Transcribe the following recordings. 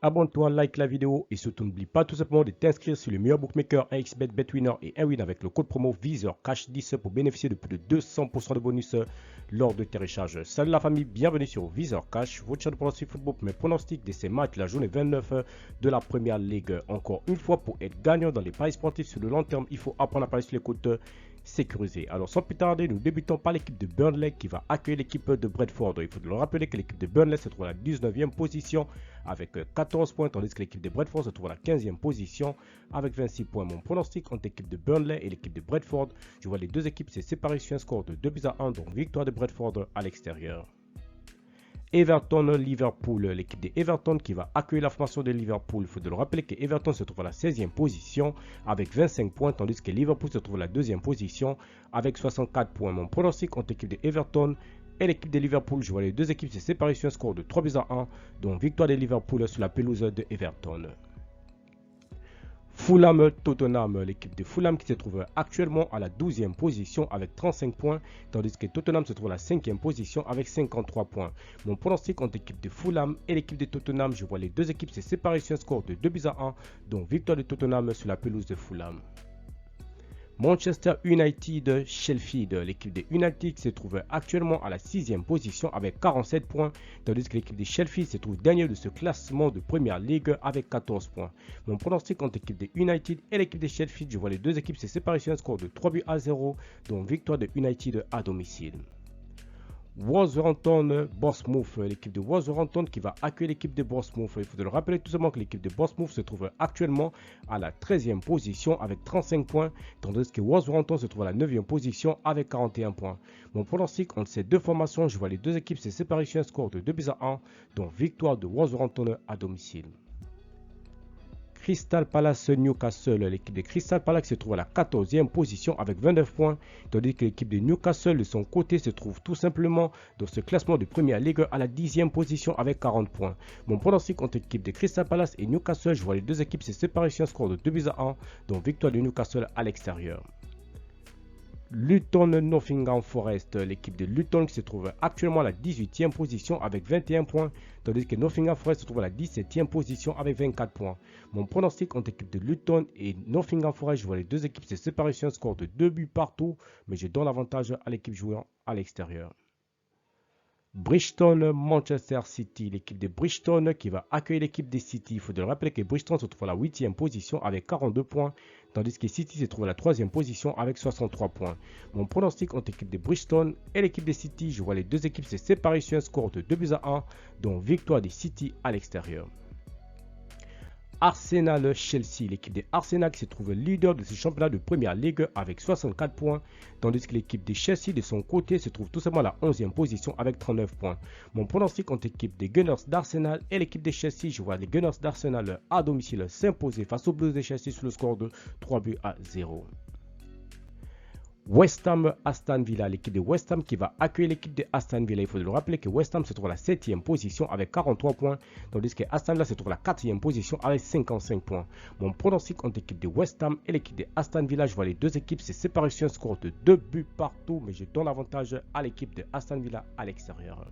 abonne-toi, like la vidéo et surtout n'oublie pas tout simplement de t'inscrire sur le meilleur bookmaker 1xBet, BetWinner et 1win avec le code promo VizorCash10 pour bénéficier de plus de 200% de bonus lors de tes recharges. Salut la famille, bienvenue sur VizorCash, votre chaîne de pronostic football pour mes pronostics de ces matchs la journée 29 de la Première Ligue. Encore une fois, pour être gagnant dans les paris sportifs sur le long terme, il faut apprendre à parier sur les côtes sécurisé. Alors sans plus tarder, nous débutons par l'équipe de Burnley qui va accueillir l'équipe de Brentford. Il faut le rappeler que l'équipe de Burnley se trouve à la 19e position avec 14 points, tandis que l'équipe de Brentford se trouve à la 15e position avec 26 points. Mon pronostic entre l'équipe de Burnley et l'équipe de Brentford, je vois les deux équipes se séparer sur un score de 2-1, donc victoire de Brentford à l'extérieur. Everton-Liverpool, l'équipe de Everton qui va accueillir la formation de Liverpool. Il faut le rappeler que Everton se trouve à la 16e position avec 25 points, tandis que Liverpool se trouve à la 2e position avec 64 points. Mon pronostic entre l'équipe de Everton et l'équipe de Liverpool, je vois les deux équipes se séparer sur un score de 3-1, donc victoire de Liverpool sur la pelouse de Everton. Fulham-Tottenham, l'équipe de Fulham qui se trouve actuellement à la 12e position avec 35 points, tandis que Tottenham se trouve à la 5e position avec 53 points. Mon pronostic entre l'équipe de Fulham et l'équipe de Tottenham, je vois les deux équipes se séparer sur un score de 2-1, donc victoire de Tottenham sur la pelouse de Fulham. Manchester United-Sheffield, l'équipe de United se trouve actuellement à la 6e position avec 47 points, tandis que l'équipe de Sheffield se trouve dernier de ce classement de Première Ligue avec 14 points. Mon pronostic entre l'équipe de United et l'équipe de Sheffield, je vois les deux équipes se séparer sur un score de 3-0, donc victoire de United à domicile. Wolverhampton-Bournemouth, l'équipe de Wolverhampton qui va accueillir l'équipe de Bournemouth. Il faut le rappeler tout simplement que l'équipe de Bournemouth se trouve actuellement à la 13e position avec 35 points, tandis que Wolverhampton se trouve à la 9e position avec 41 points. Mon pronostic entre ces deux formations, je vois les deux équipes se séparer sur un score de 2-1, donc victoire de Wolverhampton à domicile. Crystal Palace-Newcastle, l'équipe de Crystal Palace se trouve à la 14e position avec 29 points, tandis que l'équipe de Newcastle de son côté se trouve tout simplement dans ce classement de Première Ligue à la 10e position avec 40 points. Mon pronostic entre l'équipe de Crystal Palace et Newcastle, je vois les deux équipes se séparer sur un score de 2-1, donc victoire de Newcastle à l'extérieur. Luton-Nottingham Forest, l'équipe de Luton qui se trouve actuellement à la 18e position avec 21 points, tandis que Nottingham Forest se trouve à la 17e position avec 24 points. Mon pronostic entre l'équipe de Luton et Nottingham Forest, je vois les deux équipes se séparer sur un score de 2 buts partout, mais je donne l'avantage à l'équipe jouant à l'extérieur. Bridgestone-Manchester City, l'équipe de Bridgestone qui va accueillir l'équipe de City. Il faut le rappeler que Bridgestone se trouve à la 8e position avec 42 points, tandis que City se trouve à la 3e position avec 63 points. Mon pronostic entre l'équipe de Bridgestone et l'équipe de City, je vois les deux équipes se séparer sur un score de 2-1, donc victoire de City à l'extérieur. Arsenal-Chelsea, l'équipe de Arsenal qui se trouve leader de ce championnat de Première Ligue avec 64 points, tandis que l'équipe de Chelsea de son côté se trouve tout simplement à la 11e position avec 39 points. Mon pronostic entre l'équipe des Gunners d'Arsenal et l'équipe de Chelsea, je vois les Gunners d'Arsenal à domicile s'imposer face aux Blues de Chelsea sur le score de 3-0. West Ham-Aston Villa, l'équipe de West Ham qui va accueillir l'équipe de Aston Villa. Il faut le rappeler que West Ham se trouve à la 7e position avec 43 points, tandis que Aston Villa se trouve à la 4e position avec 55 points. Mon pronostic entre l'équipe de West Ham et l'équipe de Aston Villa, je vois les deux équipes se séparer sur un score de 2 buts partout, mais je donne l'avantage à l'équipe de Aston Villa à l'extérieur.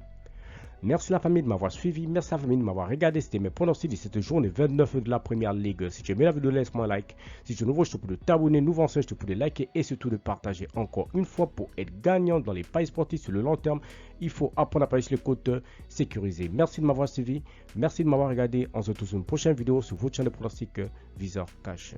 Merci la famille de m'avoir suivi, merci la famille de m'avoir regardé, c'était mes pronostics de cette journée 29 de la Première Ligue. Si tu aimes la vidéo, laisse-moi un like. Si tu es nouveau, je te prie de t'abonner, nouveau ancien, je te prie de liker et surtout de partager. Encore une fois, pour être gagnant dans les paris sportifs sur le long terme, il faut apprendre à parier sur les côtes sécurisées. Merci de m'avoir suivi, merci de m'avoir regardé. On se retrouve sur une prochaine vidéo sur votre chaîne de pronostics VizorCash.